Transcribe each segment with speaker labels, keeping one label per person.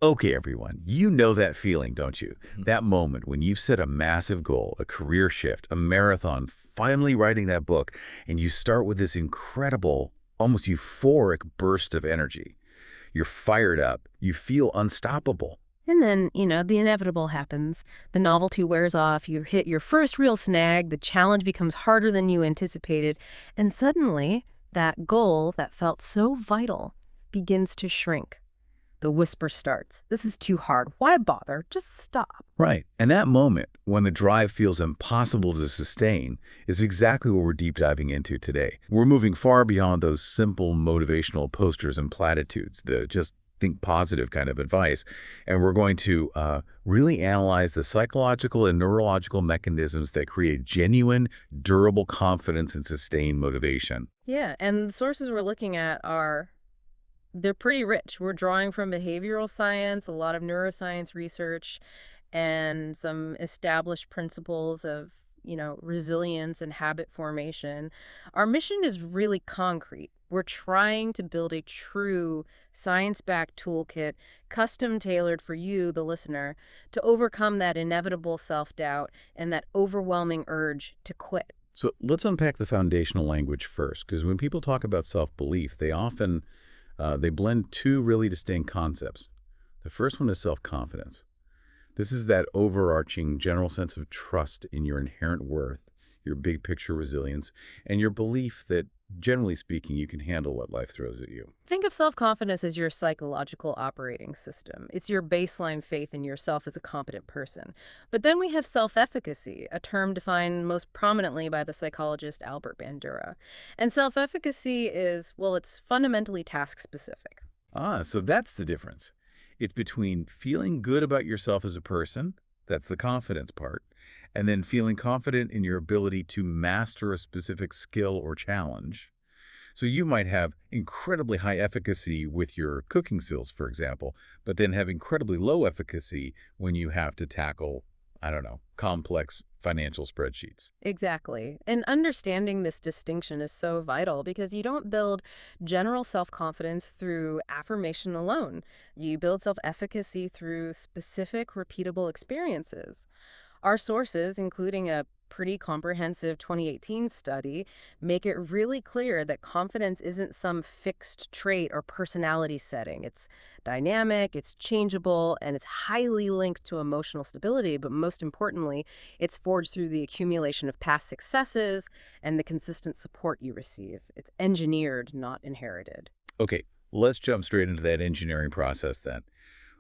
Speaker 1: Okay, everyone, you know that feeling, don't you?
Speaker 2: Mhm.
Speaker 1: That moment when you've set a massive goal, a career shift, a marathon, finally writing that book, and you start with this incredible, almost euphoric burst of energy. You're fired up. You feel unstoppable.
Speaker 2: And then, the inevitable happens. The novelty wears off, you hit your first real snag, the challenge becomes harder than you anticipated, and suddenly, that goal that felt so vital begins to shrink. The whisper starts. This is too hard. Why bother? Just stop.
Speaker 1: Right. And that moment, when the drive feels impossible to sustain, is exactly what we're deep diving into today. We're moving far beyond those simple motivational posters and platitudes, the just think positive kind of advice. And we're going to really analyze the psychological and neurological mechanisms that create genuine, durable confidence and sustained motivation.
Speaker 2: Yeah, and the sources we're looking at they're pretty rich. We're drawing from behavioral science, a lot of neuroscience research, and some established principles of, resilience and habit formation. Our mission is really concrete. We're trying to build a true science-backed toolkit, custom tailored for you, the listener, to overcome that inevitable self-doubt and that overwhelming urge to quit.
Speaker 1: So let's unpack the foundational language first, because when people talk about self-belief, they often they blend two really distinct concepts. The first one is self-confidence. This is that overarching general sense of trust in your inherent worth, your big picture resilience, and your belief that, generally speaking, you can handle what life throws at you.
Speaker 2: Think of self-confidence as your psychological operating system. It's your baseline faith in yourself as a competent person. But then we have self-efficacy, a term defined most prominently by the psychologist Albert Bandura. And self-efficacy is, well, it's fundamentally task-specific.
Speaker 1: So that's the difference. It's between feeling good about yourself as a person, that's the confidence part, and then feeling confident in your ability to master a specific skill or challenge. So you might have incredibly high efficacy with your cooking skills, for example, but then have incredibly low efficacy when you have to tackle, I don't know, complex financial spreadsheets.
Speaker 2: Exactly. And understanding this distinction is so vital because you don't build general self-confidence through affirmation alone. You build self-efficacy through specific, repeatable experiences. Our sources, including a pretty comprehensive 2018 study, make it really clear that confidence isn't some fixed trait or personality setting. It's dynamic, it's changeable, and it's highly linked to emotional stability. But most importantly, it's forged through the accumulation of past successes and the consistent support you receive. It's engineered, not inherited.
Speaker 1: Okay, let's jump straight into that engineering process then.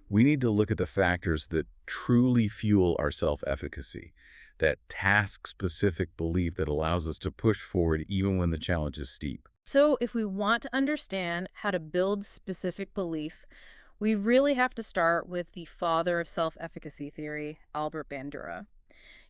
Speaker 1: We need to look at the factors that truly fuel our self-efficacy, that task-specific belief that allows us to push forward even when the challenge is steep.
Speaker 2: So, if we want to understand how to build specific belief, we really have to start with the father of self-efficacy theory, Albert Bandura.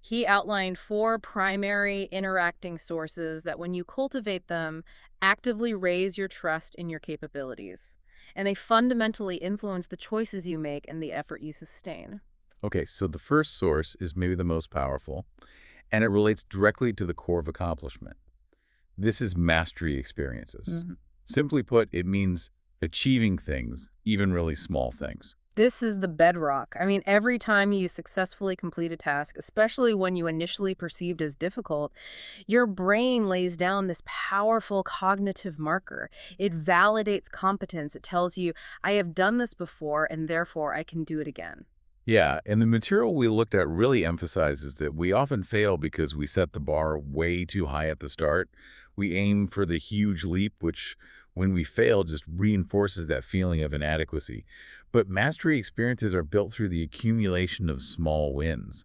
Speaker 2: He outlined four primary interacting sources that, when you cultivate them, actively raise your trust in your capabilities. And they fundamentally influence the choices you make and the effort you sustain.
Speaker 1: Okay, so the first source is maybe the most powerful, and it relates directly to the core of accomplishment. This is mastery experiences.
Speaker 2: Mhm.
Speaker 1: Simply put, it means achieving things, even really small things.
Speaker 2: This is the bedrock. I mean, every time you successfully complete a task, especially when you initially perceived as difficult, your brain lays down this powerful cognitive marker. It validates competence. It tells you, I have done this before, and therefore I can do it again.
Speaker 1: Yeah, and the material we looked at really emphasizes that we often fail because we set the bar way too high at the start. We aim for the huge leap, which, when we fail, just reinforces that feeling of inadequacy. But mastery experiences are built through the accumulation of small wins.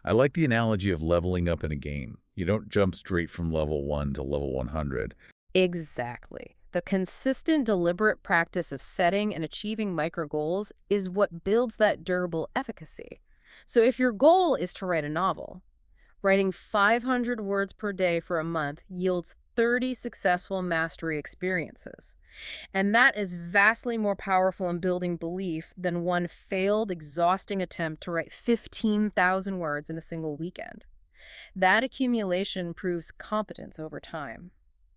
Speaker 1: I like the analogy of leveling up in a game. You don't jump straight from level 1 to level 100.
Speaker 2: Exactly. The consistent, deliberate practice of setting and achieving micro goals is what builds that durable efficacy. So if your goal is to write a novel, writing 500 words per day for a month yields 30 successful mastery experiences. And that is vastly more powerful in building belief than one failed, exhausting attempt to write 15,000 words in a single weekend. That accumulation proves competence over time.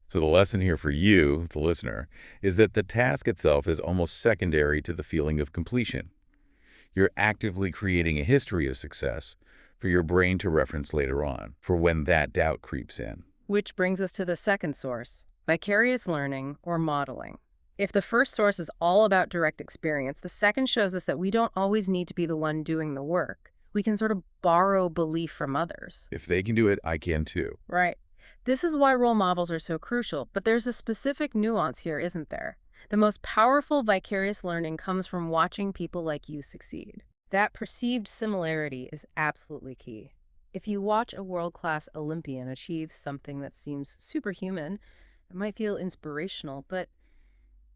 Speaker 1: So the lesson here for you, the listener, is that the task itself is almost secondary to the feeling of completion. You're actively creating a history of success for your brain to reference later on, for when that doubt creeps in.
Speaker 2: Which brings us to the second source, vicarious learning or modeling. If the first source is all about direct experience, the second shows us that we don't always need to be the one doing the work. We can sort of borrow belief from others.
Speaker 1: If they can do it, I can too.
Speaker 2: Right. This is why role models are so crucial, but there's a specific nuance here, isn't there? The most powerful vicarious learning comes from watching people like you succeed. That perceived similarity is absolutely key. If you watch a world-class Olympian achieve something that seems superhuman, it might feel inspirational, but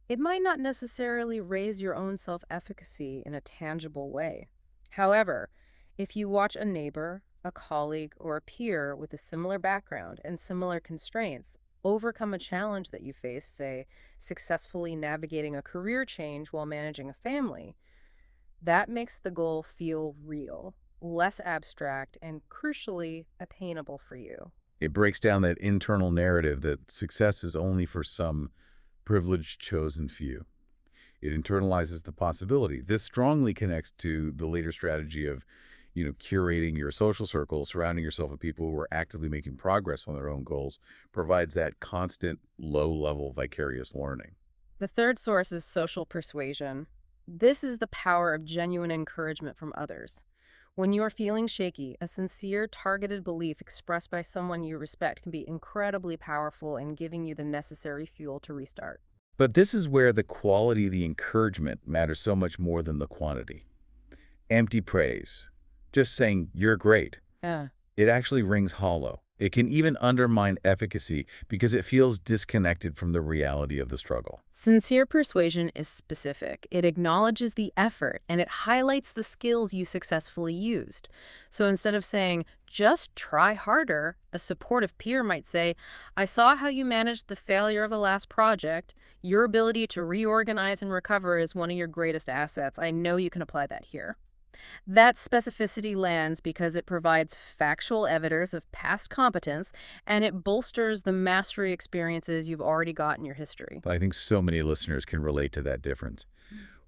Speaker 2: it might not necessarily raise your own self-efficacy in a tangible way. However, if you watch a neighbor, a colleague, or a peer with a similar background and similar constraints overcome a challenge that you face, say, successfully navigating a career change while managing a family, that makes the goal feel real, less abstract, and crucially attainable for you.
Speaker 1: It breaks down that internal narrative that success is only for some privileged chosen few. It internalizes the possibility. This strongly connects to the later strategy of, curating your social circle, surrounding yourself with people who are actively making progress on their own goals, provides that constant low-level vicarious learning.
Speaker 2: The third source is social persuasion. This is the power of genuine encouragement from others. When you are feeling shaky, a sincere, targeted belief expressed by someone you respect can be incredibly powerful in giving you the necessary fuel to restart.
Speaker 1: But this is where the quality of the encouragement matters so much more than the quantity. Empty praise, just saying, "You're great,"
Speaker 2: Yeah.
Speaker 1: it actually rings hollow. It can even undermine efficacy because it feels disconnected from the reality of the struggle.
Speaker 2: Sincere persuasion is specific. It acknowledges the effort and it highlights the skills you successfully used. So instead of saying, just try harder, a supportive peer might say, I saw how you managed the failure of the last project. Your ability to reorganize and recover is one of your greatest assets. I know you can apply that here. That specificity lands because it provides factual evidence of past competence and it bolsters the mastery experiences you've already got in your history.
Speaker 1: I think so many listeners can relate to that difference.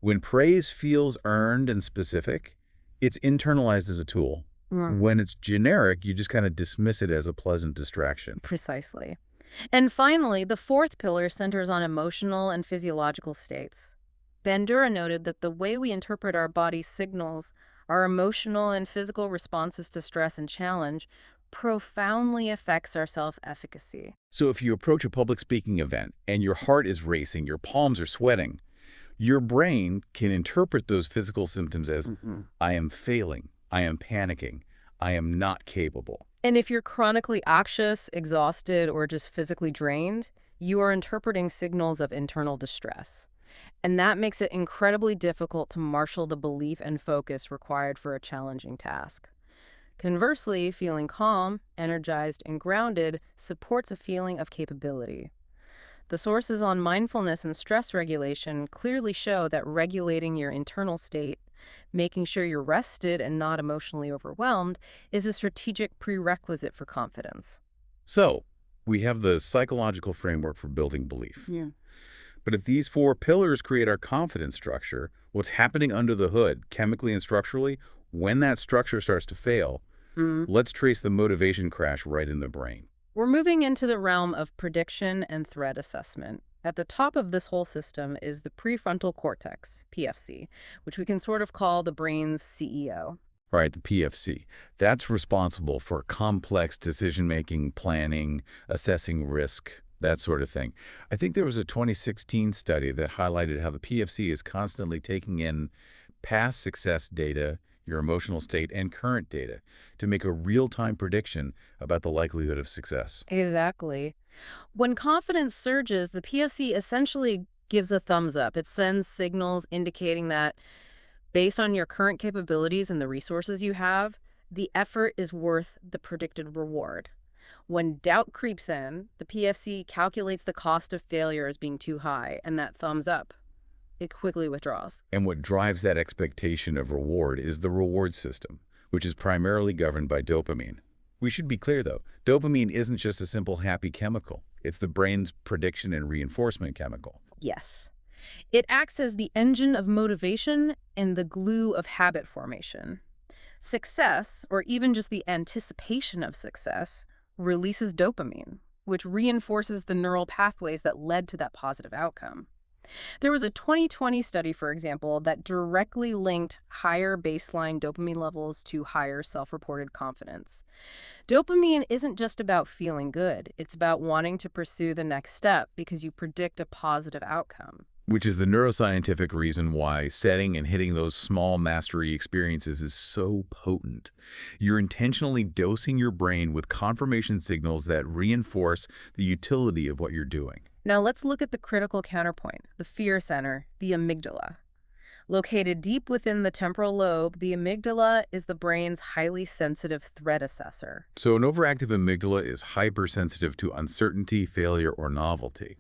Speaker 1: When praise feels earned and specific, it's internalized as a tool. When it's generic, you just kind of dismiss it as a pleasant distraction.
Speaker 2: Precisely. And finally, the fourth pillar centers on emotional and physiological states. Bandura noted that the way we interpret our body's signals, our emotional and physical responses to stress and challenge, profoundly affects our self-efficacy.
Speaker 1: So if you approach a public speaking event and your heart is racing, your palms are sweating, your brain can interpret those physical symptoms as, I am failing, I am panicking, I am not capable.
Speaker 2: And if you're chronically anxious, exhausted, or just physically drained, you are interpreting signals of internal distress. And that makes it incredibly difficult to marshal the belief and focus required for a challenging task. Conversely, feeling calm, energized, and grounded supports a feeling of capability. The sources on mindfulness and stress regulation clearly show that regulating your internal state, making sure you're rested and not emotionally overwhelmed, is a strategic prerequisite for confidence.
Speaker 1: So, we have the psychological framework for building belief.
Speaker 2: Yeah.
Speaker 1: But if these four pillars create our confidence structure, what's happening under the hood, chemically and structurally, when that structure starts to fail, let's trace the motivation crash right in the brain.
Speaker 2: We're moving into the realm of prediction and threat assessment. At the top of this whole system is the prefrontal cortex, PFC, which we can sort of call the brain's CEO.
Speaker 1: Right, the PFC. That's responsible for complex decision-making, planning, assessing risk, that sort of thing. I think there was a 2016 study that highlighted how the PFC is constantly taking in past success data, your emotional state, and current data to make a real-time prediction about the likelihood of success.
Speaker 2: Exactly. When confidence surges, the PFC essentially gives a thumbs up. It sends signals indicating that based on your current capabilities and the resources you have, the effort is worth the predicted reward. When doubt creeps in, the PFC calculates the cost of failure as being too high, and that thumbs up, it quickly withdraws.
Speaker 1: And what drives that expectation of reward is the reward system, which is primarily governed by dopamine. We should be clear, though, dopamine isn't just a simple happy chemical. It's the brain's prediction and reinforcement chemical.
Speaker 2: Yes. It acts as the engine of motivation and the glue of habit formation. Success, or even just the anticipation of success, releases dopamine, which reinforces the neural pathways that led to that positive outcome. There was a 2020 study, for example, that directly linked higher baseline dopamine levels to higher self-reported confidence. Dopamine isn't just about feeling good, it's about wanting to pursue the next step because you predict a positive outcome.
Speaker 1: Which is the neuroscientific reason why setting and hitting those small mastery experiences is so potent. You're intentionally dosing your brain with confirmation signals that reinforce the utility of what you're doing.
Speaker 2: Now let's look at the critical counterpoint, the fear center, the amygdala. Located deep within the temporal lobe, the amygdala is the brain's highly sensitive threat assessor.
Speaker 1: So an overactive amygdala is hypersensitive to uncertainty, failure, or novelty.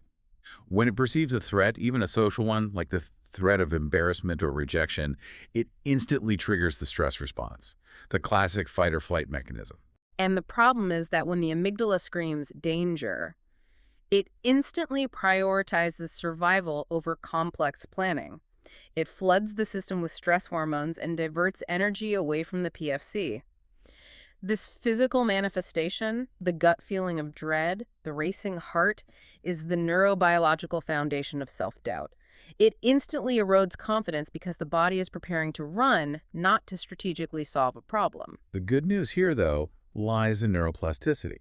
Speaker 1: When it perceives a threat, even a social one, like the threat of embarrassment or rejection, it instantly triggers the stress response, the classic fight or flight mechanism.
Speaker 2: And the problem is that when the amygdala screams danger, it instantly prioritizes survival over complex planning. It floods the system with stress hormones and diverts energy away from the PFC. This physical manifestation, the gut feeling of dread, the racing heart, is the neurobiological foundation of self-doubt. It instantly erodes confidence because the body is preparing to run, not to strategically solve a problem.
Speaker 1: The good news here, though, lies in neuroplasticity.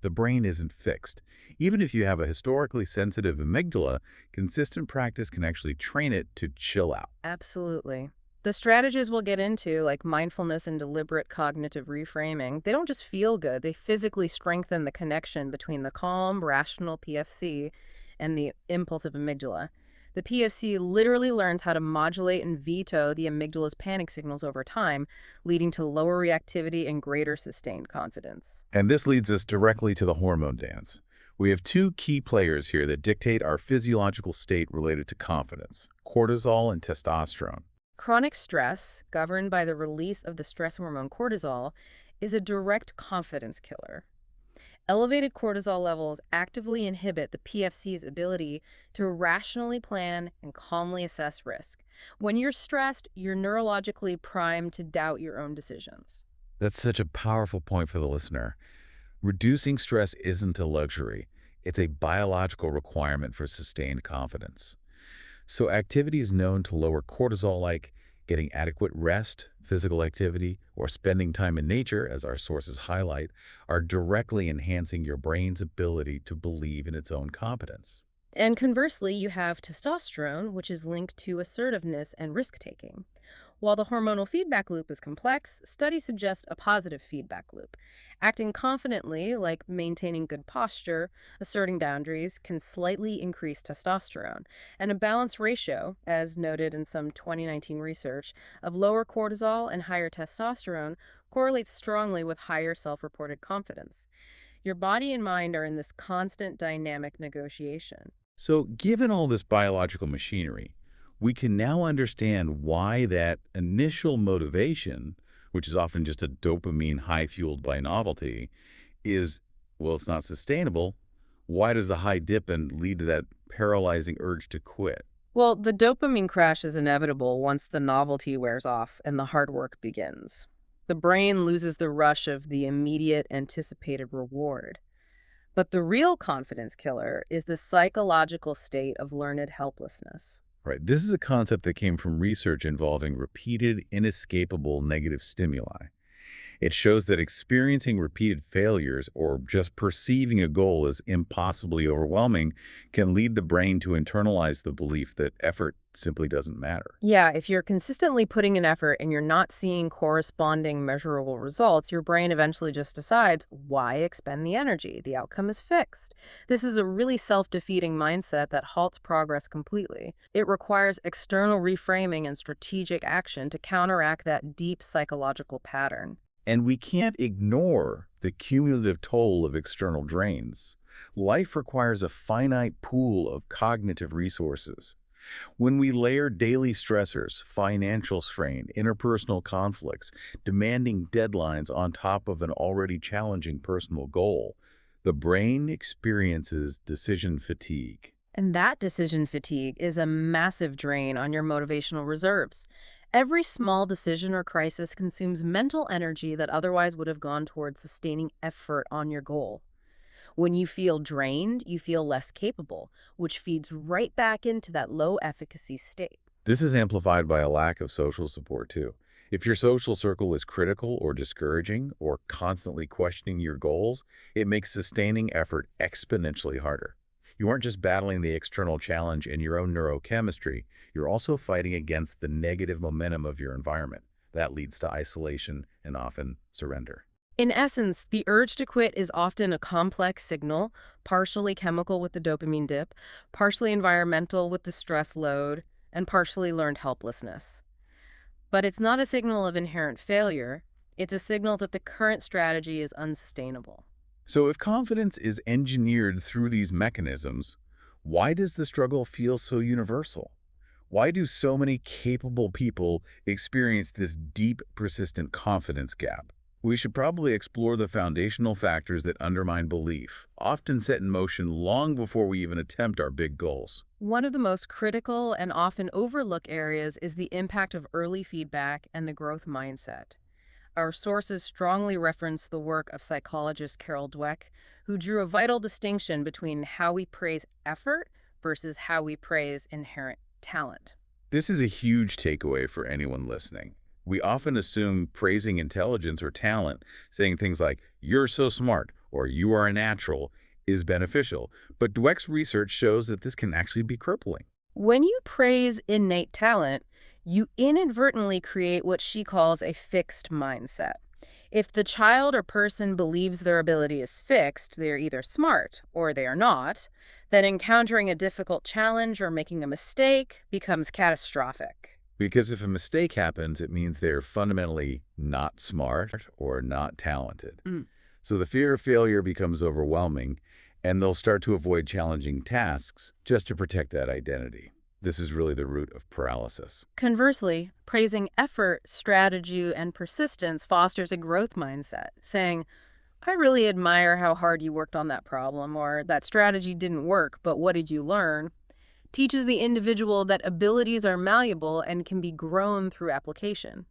Speaker 1: The brain isn't fixed. Even if you have a historically sensitive amygdala, consistent practice can actually train it to chill out.
Speaker 2: Absolutely. The strategies we'll get into, like mindfulness and deliberate cognitive reframing, they don't just feel good, they physically strengthen the connection between the calm, rational PFC and the impulsive amygdala. The PFC literally learns how to modulate and veto the amygdala's panic signals over time, leading to lower reactivity and greater sustained confidence.
Speaker 1: And this leads us directly to the hormone dance. We have two key players here that dictate our physiological state related to confidence: cortisol and testosterone.
Speaker 2: Chronic stress, governed by the release of the stress hormone cortisol, is a direct confidence killer. Elevated cortisol levels actively inhibit the PFC's ability to rationally plan and calmly assess risk. When you're stressed, you're neurologically primed to doubt your own decisions.
Speaker 1: That's such a powerful point for the listener. Reducing stress isn't a luxury. It's a biological requirement for sustained confidence. So activities known to lower cortisol, like getting adequate rest, physical activity, or spending time in nature, as our sources highlight, are directly enhancing your brain's ability to believe in its own competence.
Speaker 2: And conversely, you have testosterone, which is linked to assertiveness and risk-taking. While the hormonal feedback loop is complex, studies suggest a positive feedback loop. Acting confidently, like maintaining good posture, asserting boundaries, can slightly increase testosterone. And a balanced ratio, as noted in some 2019 research, of lower cortisol and higher testosterone correlates strongly with higher self-reported confidence. Your body and mind are in this constant dynamic negotiation.
Speaker 1: So given all this biological machinery, we can now understand why that initial motivation, which is often just a dopamine high fueled by novelty, is, well, it's not sustainable. Why does the high dip and lead to that paralyzing urge to quit?
Speaker 2: Well, the dopamine crash is inevitable once the novelty wears off and the hard work begins. The brain loses the rush of the immediate anticipated reward. But the real confidence killer is the psychological state of learned helplessness.
Speaker 1: Right. This is a concept that came from research involving repeated, inescapable negative stimuli. It shows that experiencing repeated failures or just perceiving a goal as impossibly overwhelming can lead the brain to internalize the belief that effort simply doesn't matter.
Speaker 2: Yeah, if you're consistently putting in effort and you're not seeing corresponding measurable results, your brain eventually just decides, why expend the energy? The outcome is fixed. This is a really self-defeating mindset that halts progress completely. It requires external reframing and strategic action to counteract that deep psychological pattern.
Speaker 1: And we can't ignore the cumulative toll of external drains. Life requires a finite pool of cognitive resources. When we layer daily stressors, financial strain, interpersonal conflicts, demanding deadlines on top of an already challenging personal goal, the brain experiences decision fatigue.
Speaker 2: And that decision fatigue is a massive drain on your motivational reserves. Every small decision or crisis consumes mental energy that otherwise would have gone towards sustaining effort on your goal. When you feel drained, you feel less capable, which feeds right back into that low efficacy state.
Speaker 1: This is amplified by a lack of social support, too. If your social circle is critical or discouraging or constantly questioning your goals, it makes sustaining effort exponentially harder. You aren't just battling the external challenge in your own neurochemistry, you're also fighting against the negative momentum of your environment. That leads to isolation and often surrender.
Speaker 2: In essence, the urge to quit is often a complex signal, partially chemical with the dopamine dip, partially environmental with the stress load, and partially learned helplessness. But it's not a signal of inherent failure. It's a signal that the current strategy is unsustainable.
Speaker 1: So if confidence is engineered through these mechanisms, why does the struggle feel so universal? Why do so many capable people experience this deep, persistent confidence gap? We should probably explore the foundational factors that undermine belief, often set in motion long before we even attempt our big goals.
Speaker 2: One of the most critical and often overlooked areas is the impact of early feedback and the growth mindset. Our sources strongly reference the work of psychologist Carol Dweck, who drew a vital distinction between how we praise effort versus how we praise inherent talent.
Speaker 1: This is a huge takeaway for anyone listening. We often assume praising intelligence or talent, saying things like, "you're so smart," or "you are a natural," is beneficial. But Dweck's research shows that this can actually be crippling.
Speaker 2: When you praise innate talent, you inadvertently create what she calls a fixed mindset. If the child or person believes their ability is fixed, they are either smart or they are not, then encountering a difficult challenge or making a mistake becomes catastrophic.
Speaker 1: Because if a mistake happens, it means they're fundamentally not smart or not talented.
Speaker 2: Mm.
Speaker 1: So the fear of failure becomes overwhelming, and they'll start to avoid challenging tasks just to protect that identity. This is really the root of paralysis.
Speaker 2: Conversely, praising effort, strategy, and persistence fosters a growth mindset, saying, I really admire how hard you worked on that problem, or that strategy didn't work, but what did you learn? Teaches the individual that abilities are malleable and can be grown through application.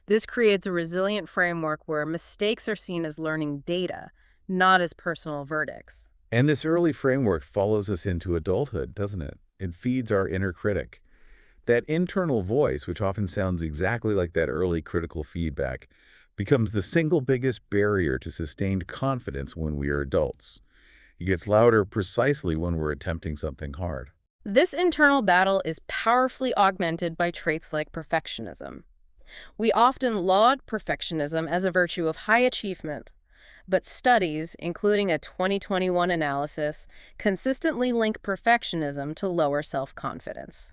Speaker 2: This creates a resilient framework where mistakes are seen as learning data, not as personal verdicts.
Speaker 1: And this early framework follows us into adulthood, doesn't it? It feeds our inner critic. That internal voice, which often sounds exactly like that early critical feedback, becomes the single biggest barrier to sustained confidence when we are adults. It gets louder precisely when we're attempting something hard.
Speaker 2: This internal battle is powerfully augmented by traits like perfectionism. We often laud perfectionism as a virtue of high achievement, but studies, including a 2021 analysis, consistently link perfectionism to lower self-confidence.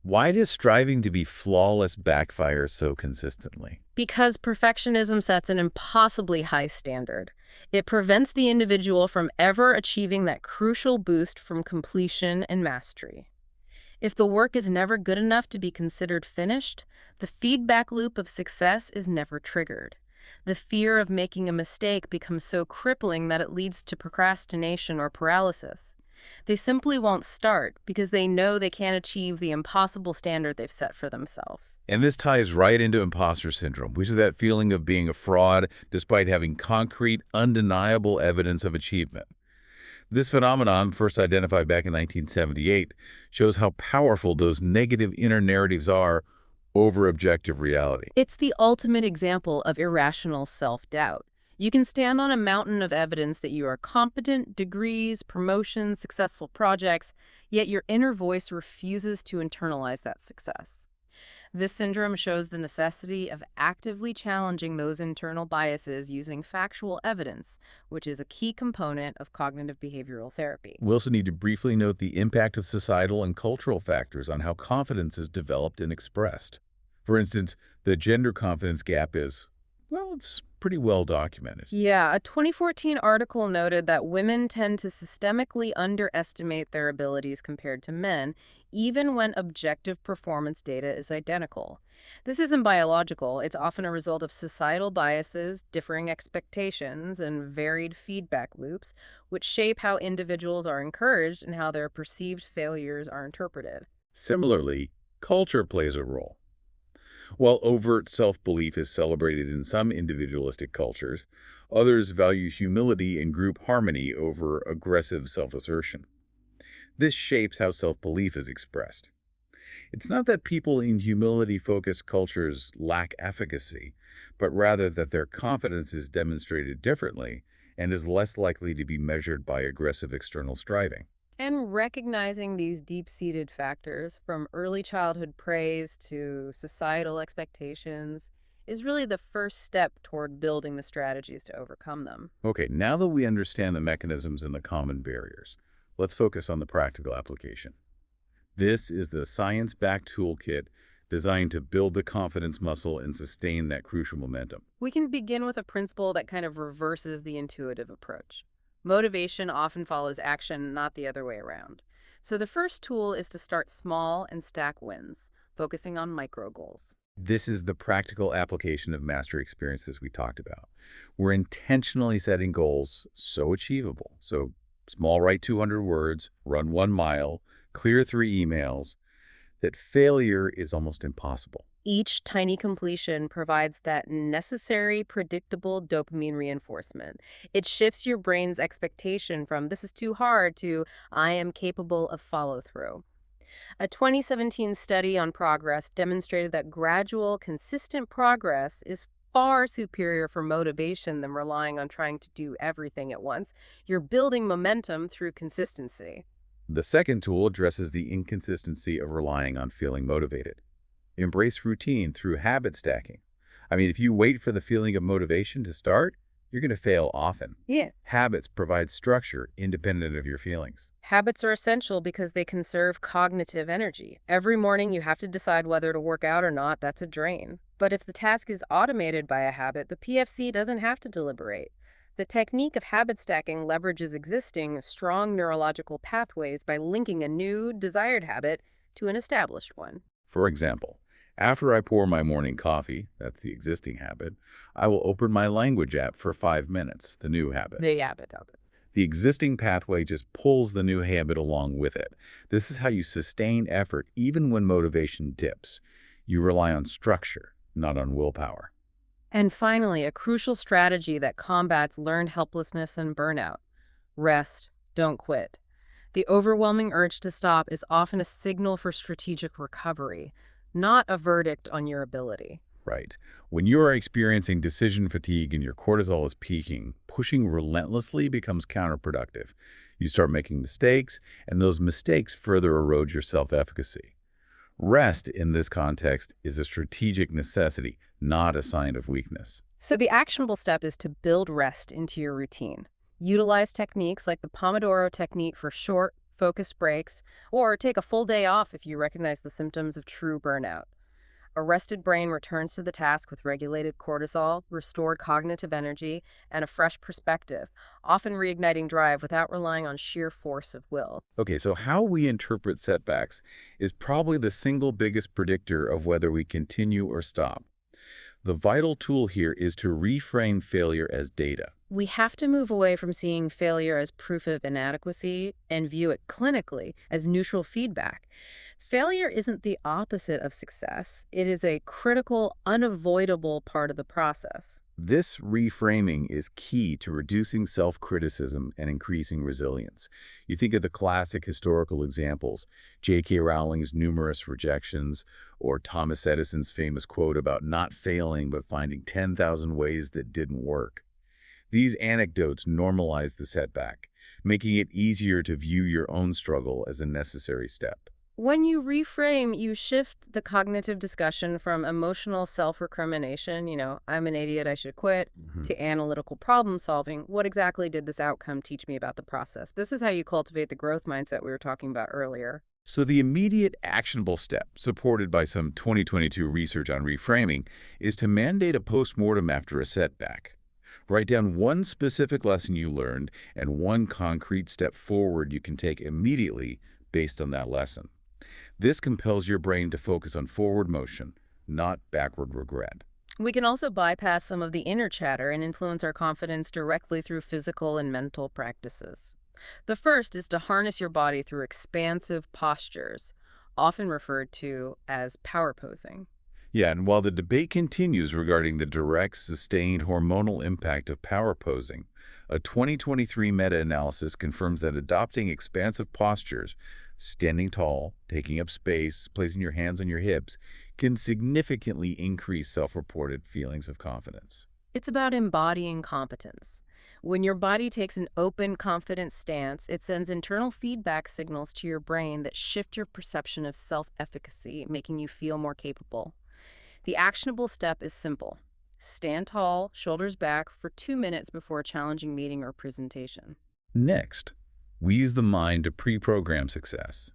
Speaker 1: Why does striving to be flawless backfire so consistently?
Speaker 2: Because perfectionism sets an impossibly high standard. It prevents the individual from ever achieving that crucial boost from completion and mastery. If the work is never good enough to be considered finished, the feedback loop of success is never triggered. The fear of making a mistake becomes so crippling that it leads to procrastination or paralysis. They simply won't start because they know they can't achieve the impossible standard they've set for themselves.
Speaker 1: And this ties right into imposter syndrome, which is that feeling of being a fraud despite having concrete, undeniable evidence of achievement. This phenomenon, first identified back in 1978, shows how powerful those negative inner narratives are over objective reality.
Speaker 2: It's the ultimate example of irrational self-doubt. You can stand on a mountain of evidence that you are competent, degrees, promotions, successful projects, yet your inner voice refuses to internalize that success. This syndrome shows the necessity of actively challenging those internal biases using factual evidence, which is a key component of cognitive behavioral therapy.
Speaker 1: We also need to briefly note the impact of societal and cultural factors on how confidence is developed and expressed. For instance, the gender confidence gap is, well, it's pretty well documented.
Speaker 2: Yeah, a 2014 article noted that women tend to systemically underestimate their abilities compared to men, even when objective performance data is identical. This isn't biological. It's often a result of societal biases, differing expectations, and varied feedback loops, which shape how individuals are encouraged and how their perceived failures are interpreted.
Speaker 1: Similarly, culture plays a role. While overt self-belief is celebrated in some individualistic cultures, others value humility and group harmony over aggressive self-assertion. This shapes how self-belief is expressed. It's not that people in humility-focused cultures lack efficacy, but rather that their confidence is demonstrated differently and is less likely to be measured by aggressive external striving.
Speaker 2: And recognizing these deep-seated factors, from early childhood praise to societal expectations, is really the first step toward building the strategies to overcome them.
Speaker 1: Okay, now that we understand the mechanisms and the common barriers, let's focus on the practical application. This is the science-backed toolkit designed to build the confidence muscle and sustain that crucial momentum.
Speaker 2: We can begin with a principle that kind of reverses the intuitive approach. Motivation often follows action, not the other way around. So the first tool is to start small and stack wins, focusing on micro goals.
Speaker 1: This is the practical application of mastery experiences we talked about. We're intentionally setting goals so achievable. So small, write 200 words, run 1 mile, clear 3 emails, that failure is almost impossible.
Speaker 2: Each tiny completion provides that necessary, predictable dopamine reinforcement. It shifts your brain's expectation from this is too hard to I am capable of follow through. A 2017 study on progress demonstrated that gradual, consistent progress is far superior for motivation than relying on trying to do everything at once. You're building momentum through consistency.
Speaker 1: The second tool addresses the inconsistency of relying on feeling motivated. Embrace routine through habit stacking. I mean, if you wait for the feeling of motivation to start, you're going to fail often.
Speaker 2: Yeah.
Speaker 1: Habits provide structure independent of your feelings.
Speaker 2: Habits are essential because they conserve cognitive energy. Every morning you have to decide whether to work out or not. That's a drain. But if the task is automated by a habit, the PFC doesn't have to deliberate. The technique of habit stacking leverages existing strong neurological pathways by linking a new, desired habit to an established one.
Speaker 1: For example, after I pour my morning coffee, that's the existing habit, I will open my language app for 5 minutes, the new habit.
Speaker 2: The habit of it.
Speaker 1: The existing pathway just pulls the new habit along with it. This is how you sustain effort even when motivation dips. You rely on structure, not on willpower.
Speaker 2: And finally, a crucial strategy that combats learned helplessness and burnout. Rest, don't quit. The overwhelming urge to stop is often a signal for strategic recovery, not a verdict on your ability.
Speaker 1: Right. When you are experiencing decision fatigue and your cortisol is peaking, pushing relentlessly becomes counterproductive. You start making mistakes, and those mistakes further erode your self-efficacy. Rest, in this context, is a strategic necessity, not a sign of weakness.
Speaker 2: So the actionable step is to build rest into your routine. Utilize techniques like the Pomodoro technique for short, focused breaks, or take a full day off if you recognize the symptoms of true burnout. A rested brain returns to the task with regulated cortisol, restored cognitive energy, and a fresh perspective, often reigniting drive without relying on sheer force of will.
Speaker 1: Okay, so how we interpret setbacks is probably the single biggest predictor of whether we continue or stop. The vital tool here is to reframe failure as data.
Speaker 2: We have to move away from seeing failure as proof of inadequacy and view it clinically as neutral feedback. Failure isn't the opposite of success. It is a critical, unavoidable part of the process.
Speaker 1: This reframing is key to reducing self-criticism and increasing resilience. You think of the classic historical examples, J.K. Rowling's numerous rejections, or Thomas Edison's famous quote about not failing but finding 10,000 ways that didn't work. These anecdotes normalize the setback, making it easier to view your own struggle as a necessary step.
Speaker 2: When you reframe, you shift the cognitive discussion from emotional self-recrimination, I'm an idiot, I should quit, to analytical problem solving. What exactly did this outcome teach me about the process? This is how you cultivate the growth mindset we were talking about earlier.
Speaker 1: So the immediate actionable step, supported by some 2022 research on reframing, is to mandate a postmortem after a setback. Write down one specific lesson you learned and one concrete step forward you can take immediately based on that lesson. This compels your brain to focus on forward motion, not backward regret.
Speaker 2: We can also bypass some of the inner chatter and influence our confidence directly through physical and mental practices. The first is to harness your body through expansive postures, often referred to as power posing.
Speaker 1: Yeah, and while the debate continues regarding the direct, sustained hormonal impact of power posing, a 2023 meta-analysis confirms that adopting expansive postures, standing tall, taking up space, placing your hands on your hips, can significantly increase self-reported feelings of confidence.
Speaker 2: It's about embodying competence. When your body takes an open, confident stance, it sends internal feedback signals to your brain that shift your perception of self-efficacy, making you feel more capable. The actionable step is simple. Stand tall, shoulders back for 2 minutes before a challenging meeting or presentation.
Speaker 1: Next, we use the mind to pre-program success.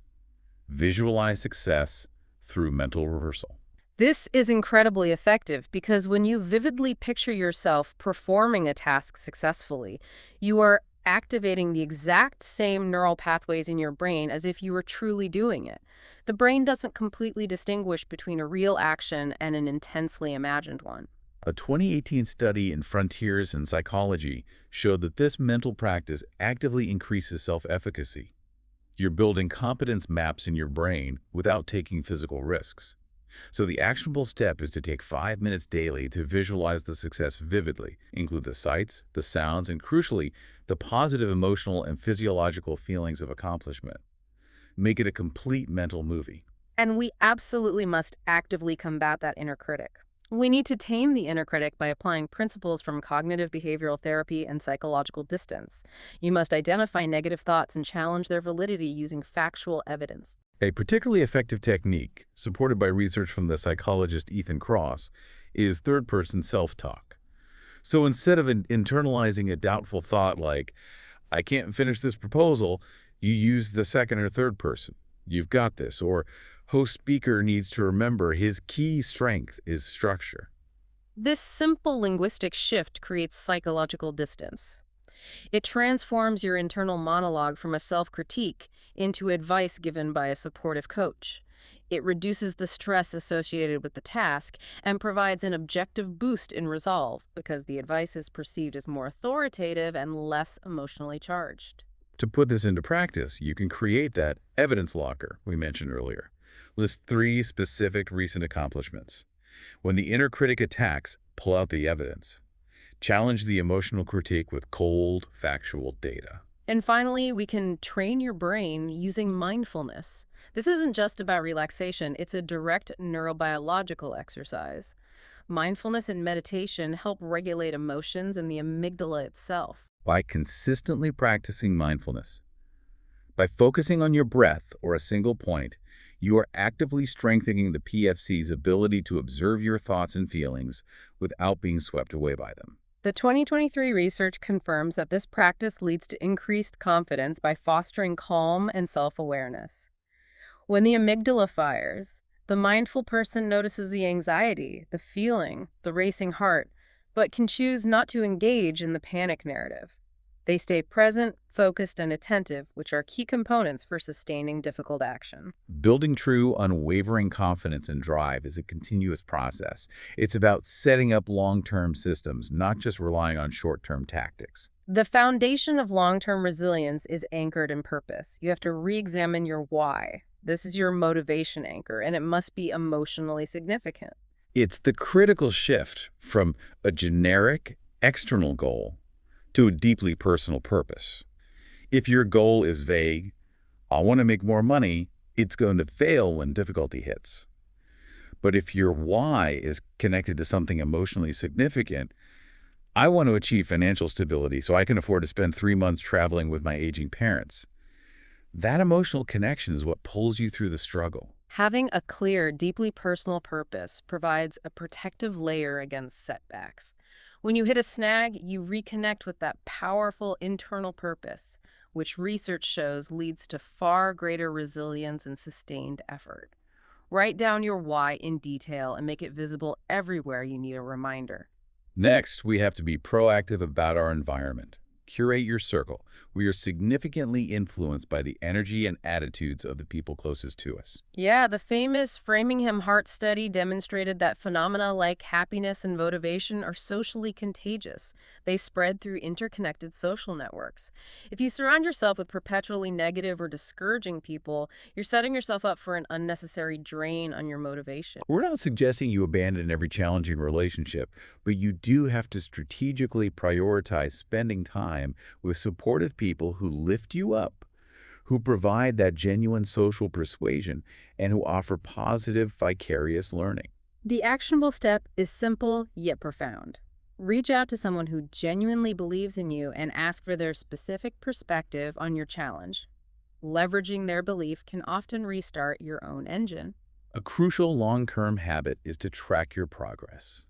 Speaker 1: Visualize success through mental rehearsal.
Speaker 2: This is incredibly effective because when you vividly picture yourself performing a task successfully, you are activating the exact same neural pathways in your brain as if you were truly doing it. The brain doesn't completely distinguish between a real action and an intensely imagined one.
Speaker 1: A 2018 study in Frontiers in Psychology showed that this mental practice actively increases self-efficacy. You're building competence maps in your brain without taking physical risks. So the actionable step is to take 5 minutes daily to visualize the success vividly, include the sights, the sounds, and crucially, the positive emotional and physiological feelings of accomplishment. Make it a complete mental movie.
Speaker 2: And we absolutely must actively combat that inner critic. We need to tame the inner critic by applying principles from cognitive behavioral therapy and psychological distance. You must identify negative thoughts and challenge their validity using factual evidence.
Speaker 1: A particularly effective technique, supported by research from the psychologist Ethan Kross, is third-person self-talk. So instead of internalizing a doubtful thought like, I can't finish this proposal, you use the second or third person. You've got this. Or host speaker needs to remember his key strength is structure.
Speaker 2: This simple linguistic shift creates psychological distance. It transforms your internal monologue from a self-critique into advice given by a supportive coach. It reduces the stress associated with the task and provides an objective boost in resolve because the advice is perceived as more authoritative and less emotionally charged.
Speaker 1: To put this into practice, you can create that evidence locker we mentioned earlier. List 3 specific recent accomplishments. When the inner critic attacks, pull out the evidence. Challenge the emotional critique with cold, factual data.
Speaker 2: And finally, we can train your brain using mindfulness. This isn't just about relaxation, it's a direct neurobiological exercise. Mindfulness and meditation help regulate emotions and the amygdala itself.
Speaker 1: By consistently practicing mindfulness. By focusing on your breath or a single point, you are actively strengthening the PFC's ability to observe your thoughts and feelings without being swept away by them.
Speaker 2: The 2023 research confirms that this practice leads to increased confidence by fostering calm and self-awareness. When the amygdala fires, the mindful person notices the anxiety, the feeling, the racing heart, but can choose not to engage in the panic narrative. They stay present, focused, and attentive, which are key components for sustaining difficult action.
Speaker 1: Building true, unwavering confidence and drive is a continuous process. It's about setting up long-term systems, not just relying on short-term tactics.
Speaker 2: The foundation of long-term resilience is anchored in purpose. You have to re-examine your why. This is your motivation anchor, and it must be emotionally significant.
Speaker 1: It's the critical shift from a generic, external goal to a deeply personal purpose. If your goal is vague, I want to make more money, it's going to fail when difficulty hits. But if your why is connected to something emotionally significant, I want to achieve financial stability so I can afford to spend 3 months traveling with my aging parents. That emotional connection is what pulls you through the struggle.
Speaker 2: Having a clear, deeply personal purpose provides a protective layer against setbacks. When you hit a snag, you reconnect with that powerful internal purpose, which research shows leads to far greater resilience and sustained effort. Write down your why in detail and make it visible everywhere you need a reminder.
Speaker 1: Next, we have to be proactive about our environment. Curate your circle, where you're significantly influenced by the energy and attitudes of the people closest to us.
Speaker 2: Yeah, the famous Framingham Heart Study demonstrated that phenomena like happiness and motivation are socially contagious. They spread through interconnected social networks. If you surround yourself with perpetually negative or discouraging people, you're setting yourself up for an unnecessary drain on your motivation.
Speaker 1: We're not suggesting you abandon every challenging relationship, but you do have to strategically prioritize spending time with supportive people who lift you up, who provide that genuine social persuasion, and who offer positive vicarious learning.
Speaker 2: The actionable step is simple yet profound. Reach out to someone who genuinely believes in you and ask for their specific perspective on your challenge. Leveraging their belief can often restart your own engine.
Speaker 1: A crucial long-term habit is to track your progress.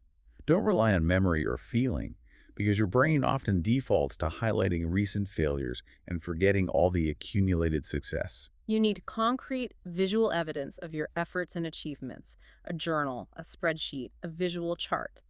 Speaker 1: Don't rely on memory or feeling, because your brain often defaults to highlighting recent failures and forgetting all the accumulated success.
Speaker 2: You need concrete, visual evidence of your efforts and achievements, a journal, a spreadsheet, a visual chart.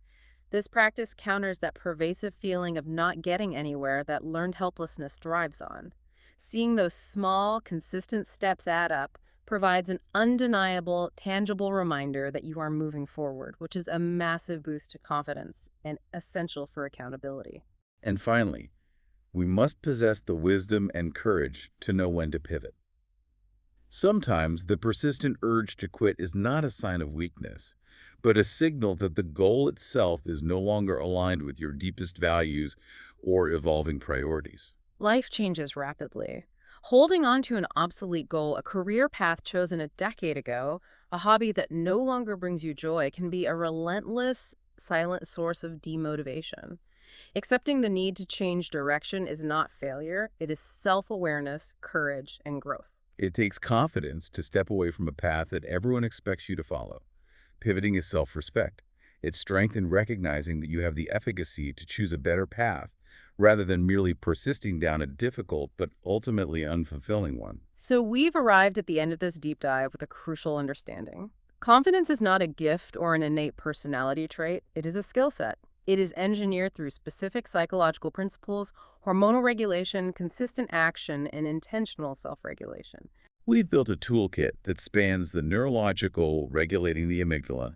Speaker 2: This practice counters that pervasive feeling of not getting anywhere that learned helplessness thrives on. Seeing those small, consistent steps add up provides an undeniable, tangible reminder that you are moving forward, which is a massive boost to confidence and essential for accountability.
Speaker 1: And finally, we must possess the wisdom and courage to know when to pivot. Sometimes the persistent urge to quit is not a sign of weakness, but a signal that the goal itself is no longer aligned with your deepest values or evolving priorities.
Speaker 2: Life changes rapidly. Holding on to an obsolete goal, a career path chosen a decade ago, a hobby that no longer brings you joy can be a relentless, silent source of demotivation. Accepting the need to change direction is not failure, it is self-awareness, courage, and growth.
Speaker 1: It takes confidence to step away from a path that everyone expects you to follow. Pivoting is self-respect. It's strength in recognizing that you have the efficacy to choose a better path rather than merely persisting down a difficult but ultimately unfulfilling one.
Speaker 2: So we've arrived at the end of this deep dive with a crucial understanding. Confidence is not a gift or an innate personality trait, it is a skill set. It is engineered through specific psychological principles, hormonal regulation, consistent action, and intentional self-regulation.
Speaker 1: We've built a toolkit that spans the neurological regulating the amygdala,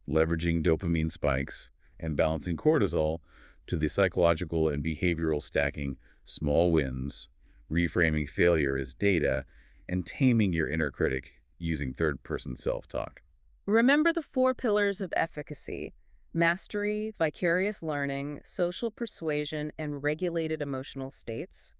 Speaker 1: leveraging dopamine spikes, and balancing cortisol to the psychological and behavioral stacking small wins, reframing failure as data, and taming your inner critic using third-person self-talk.
Speaker 2: Remember the four pillars of efficacy: mastery, vicarious learning, social persuasion, and regulated emotional states.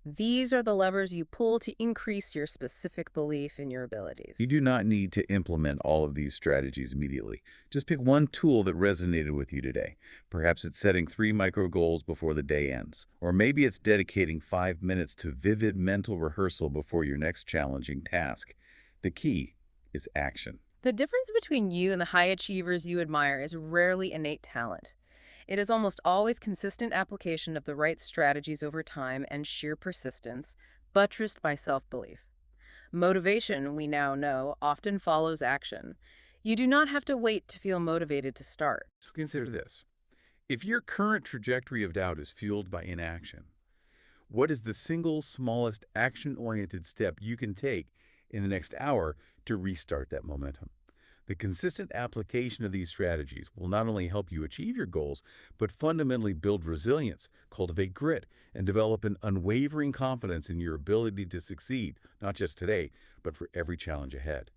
Speaker 2: These are the levers you pull to increase your specific belief in your
Speaker 1: You
Speaker 2: abilities.
Speaker 1: do not need to implement all of these strategies immediately. Just pick one tool that resonated with you today. Perhaps it's setting 3 micro goals before the day ends. Or maybe it's dedicating 5 minutes to vivid mental rehearsal before your next challenging task. The key is action.
Speaker 2: The difference between you and the high achievers you admire is rarely innate talent. It is almost always consistent application of the right strategies over time and sheer persistence, buttressed by self-belief. Motivation, we now know, often follows action. You do not have to wait to feel motivated to start.
Speaker 1: So consider this. If your current trajectory of doubt is fueled by inaction, what is the single smallest action-oriented step you can take in the next hour to restart that momentum? The consistent application of these strategies will not only help you achieve your goals, but fundamentally build resilience, cultivate grit, and develop an unwavering confidence in your ability to succeed, not just today, but for every challenge ahead.